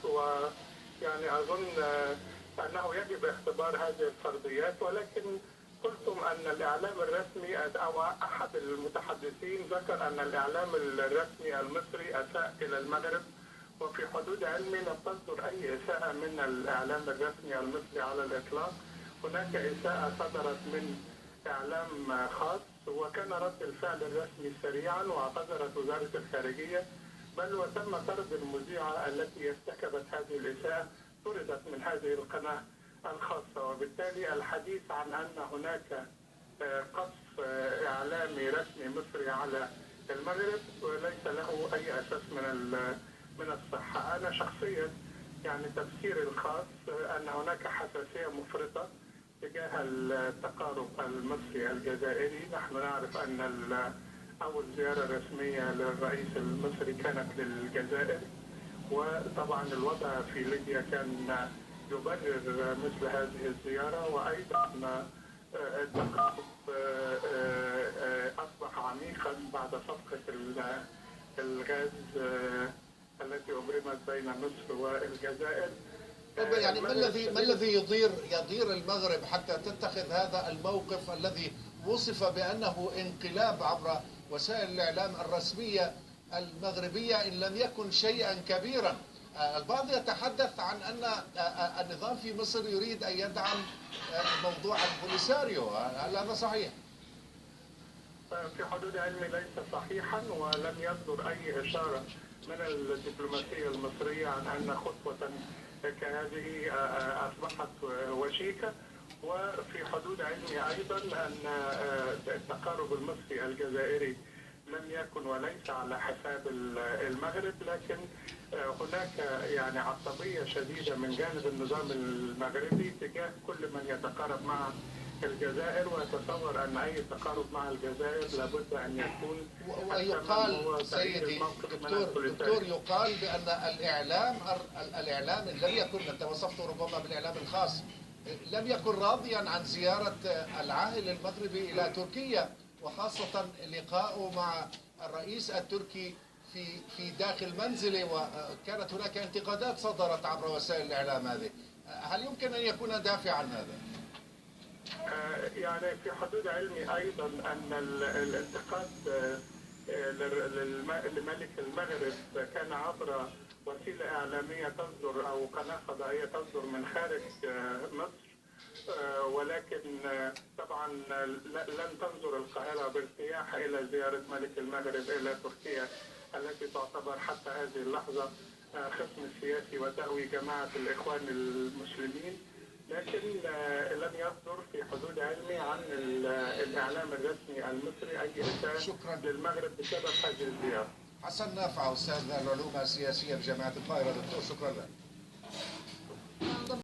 ويعني أظن أنه يجب اختبار هذه الفرضيات، ولكن قلتم أن الإعلام الرسمي أو أحد المتحدثين ذكر أن الإعلام الرسمي المصري أساء إلى المغرب، وفي حدود علمي لم تصدر أي إساءة من الإعلام الرسمي المصري على الإطلاق. هناك إساءة صدرت من إعلام خاص، وكان رد الفعل الرسمي سريعا واعتذرت وزارة الخارجية، بل وتم طرد المذيعة التي ارتكبت هذه الإساءة، طردت من هذه القناة الخاصة. وبالتالي الحديث عن أن هناك قصف إعلامي رسمي مصري على المغرب ليس له أي أساس من الصحة. أنا شخصيا يعني تفسيري الخاص أن هناك حساسية مفرطة تجاه التقارب المصري الجزائري. نحن نعرف أن أول زيارة رسمية للرئيس المصري كانت للجزائر، وطبعا الوضع في ليبيا كان يبرر مثل هذه الزيارة، وأيضا التقارب أصبح عميقا بعد صفقة الغاز التي أبرمت بين مصر والجزائر. يعني ما الذي يضير المغرب حتى تتخذ هذا الموقف الذي وصف بأنه انقلاب عبر وسائل الإعلام الرسمية المغربية إن لم يكن شيئا كبيرا؟ البعض يتحدث عن أن النظام في مصر يريد أن يدعم موضوع البوليساريو، هل هذا صحيح؟ في حدود علمي ليس صحيحا، ولم يصدر أي إشارة من الدبلوماسية المصرية عن أن خطوة كهذه أصبحت وشيكة. وفي حدود علمي أيضا أن التقارب المصري الجزائري لم يكن وليس على حساب المغرب، لكن هناك يعني عصبية شديدة من جانب النظام المغربي تجاه كل من يتقارب مع الجزائر، ويتصور أن أي تقارب مع الجزائر لابد أن يكون. ويقال سيدي دكتور يقال بأن الإعلام لم يكن، أنت وصفته ربما بالإعلام الخاص، لم يكن راضيا عن زيارة العاهل المغربي إلى تركيا، وخاصة لقائه مع الرئيس التركي في داخل منزله، وكانت هناك انتقادات صدرت عبر وسائل الإعلام هذه. هل يمكن أن يكون دافعا هذا؟ يعني في حدود علمي أيضا أن الانتقاد لملك المغرب كان عبر وسيلة إعلامية تصدر أو قناة فضائية تصدر من خارج مصر، ولكن طبعا لن تنظر القاهرة بارتياح إلى زيارة ملك المغرب إلى تركيا التي تعتبر حتى هذه اللحظة خصم سياسي وتأوي جماعة الإخوان المسلمين. لكن لم يصدر في حدود علمي عن الإعلام الرسمي المصري أي إساءة للمغرب بسبب هذه الزيارة. حسن نافع، أستاذ العلوم السياسية بجامعة القاهرة، دكتور شكرا لك.